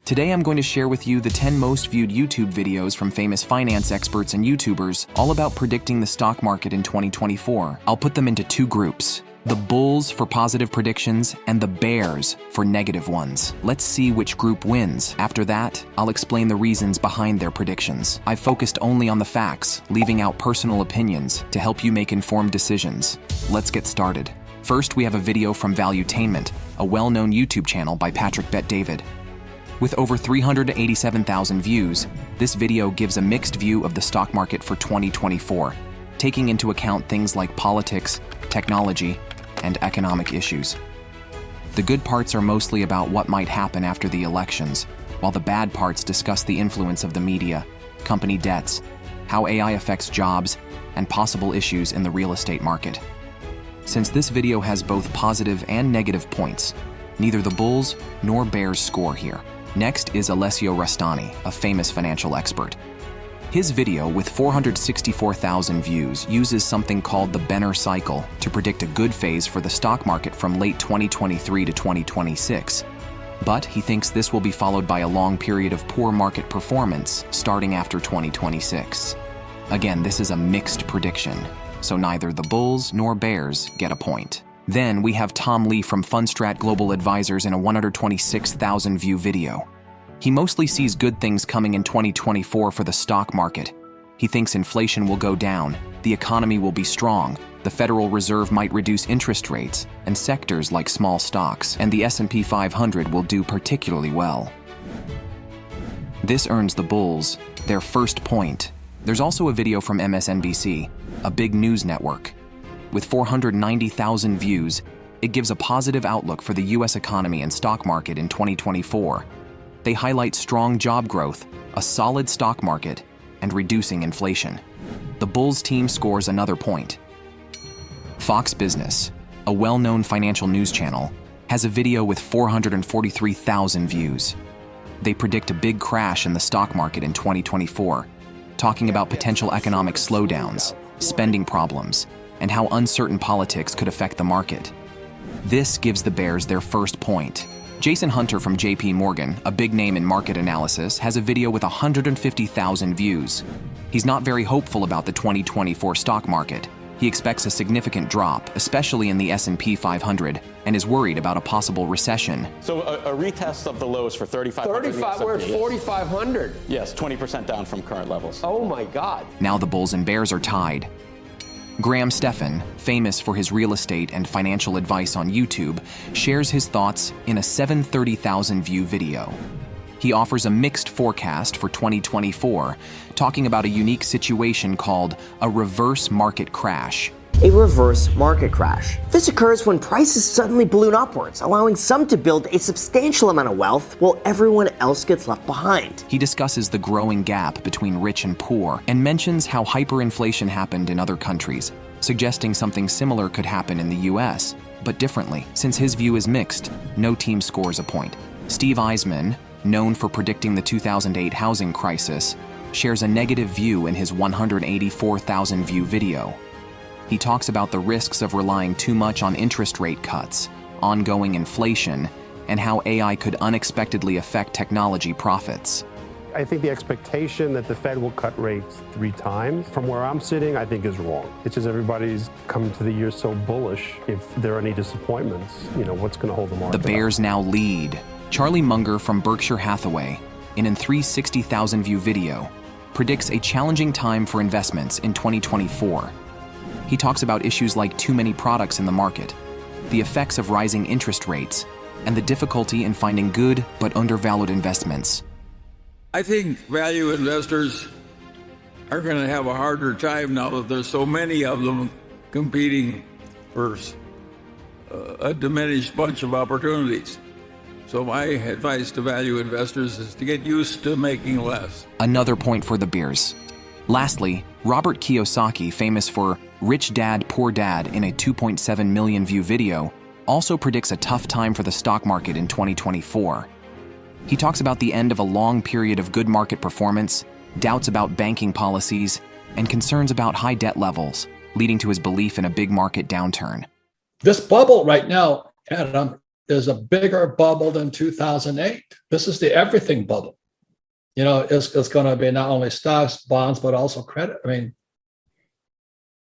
Today I'm going to share with you the 10 most viewed YouTube videos from famous finance experts and YouTubers all about predicting the stock market in 2024. I'll put them into two groups: the bulls for positive predictions and the bears for negative ones. Let's see which group wins. After that, I'll explain the reasons behind their predictions. I've focused only on the facts, leaving out personal opinions to help you make informed decisions. Let's get started. First, we have a video from Valuetainment, a well-known YouTube channel by Patrick Bet-David. With over 387,000 views, this video gives a mixed view of the stock market for 2024, taking into account things like politics, technology, and economic issues. The good parts are mostly about what might happen after the elections, while the bad parts discuss the influence of the media, company debts, how AI affects jobs, and possible issues in the real estate market. Since this video has both positive and negative points, neither the bulls nor bears score here. Next is Alessio Rastani, a famous financial expert. His video, with 464,000 views, uses something called the Benner cycle to predict a good phase for the stock market from late 2023 to 2026. But he thinks this will be followed by a long period of poor market performance starting after 2026. Again, this is a mixed prediction, so neither the bulls nor bears get a point. Then we have Tom Lee from Fundstrat Global Advisors in a 126,000 view video. He mostly sees good things coming in 2024 for the stock market. He thinks inflation will go down, the economy will be strong, the Federal Reserve might reduce interest rates, and sectors like small stocks and the S&P 500 will do particularly well. This earns the bulls their first point. There's also a video from MSNBC, a big news network. With 490,000 views, it gives a positive outlook for the U.S. economy and stock market in 2024. They highlight strong job growth, a solid stock market, and reducing inflation. The Bulls team scores another point. Fox Business, a well-known financial news channel, has a video with 443,000 views. They predict a big crash in the stock market in 2024, talking about potential economic slowdowns, spending problems, and how uncertain politics could affect the market. This gives the bears their first point. Jason Hunter from JP Morgan, a big name in market analysis, has a video with 150,000 views. He's not very hopeful about the 2024 stock market. He expects a significant drop, especially in the S&P 500, and is worried about a possible recession. So a retest of the lows for 3,500. We're at 4,500. Yes, 20% down from current levels. Oh my God. Now the bulls and bears are tied. Stephan, famous for his real estate and financial advice on YouTube, shares his thoughts in a 730,000 view video. He offers a mixed forecast for 2024, talking about a unique situation called a reverse market crash. A reverse market crash. This occurs when prices suddenly balloon upwards, allowing some to build a substantial amount of wealth while everyone else gets left behind. He discusses the growing gap between rich and poor and mentions how hyperinflation happened in other countries, suggesting something similar could happen in the US, but differently. Since his view is mixed, no team scores a point. Steve Eisman, known for predicting the 2008 housing crisis, shares a negative view in his 184,000 view video. He talks about the risks of relying too much on interest rate cuts, ongoing inflation, and how AI could unexpectedly affect technology profits. I think the expectation that the Fed will cut rates 3 times, from where I'm sitting, I think is wrong. It's just everybody's coming to the year so bullish. If there are any disappointments, what's going to hold the market? The bears now lead. Charlie Munger from Berkshire Hathaway, in a 360,000 view video, predicts a challenging time for investments in 2024. He talks about issues like too many products in the market, the effects of rising interest rates, and the difficulty in finding good but undervalued investments. I think value investors are going to have a harder time now that there's so many of them competing for a diminished bunch of opportunities. So my advice to value investors is to get used to making less. Another point for the bears. Lastly, Robert Kiyosaki, famous for Rich Dad, Poor Dad in a 2.7 million view video, also predicts a tough time for the stock market in 2024. He talks about the end of a long period of good market performance, doubts about banking policies, and concerns about high debt levels, leading to his belief in a big market downturn. This bubble right now, Adam, is a bigger bubble than 2008. This is the everything bubble. You know, it's going to be not only stocks, bonds, but also credit. I mean,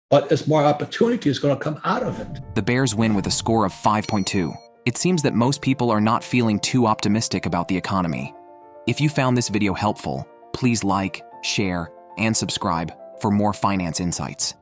but it's more opportunities going to come out of it. The Bears win with a score of 5.2. It seems that most people are not feeling too optimistic about the economy. If you found this video helpful, please like, share, and subscribe for more finance insights.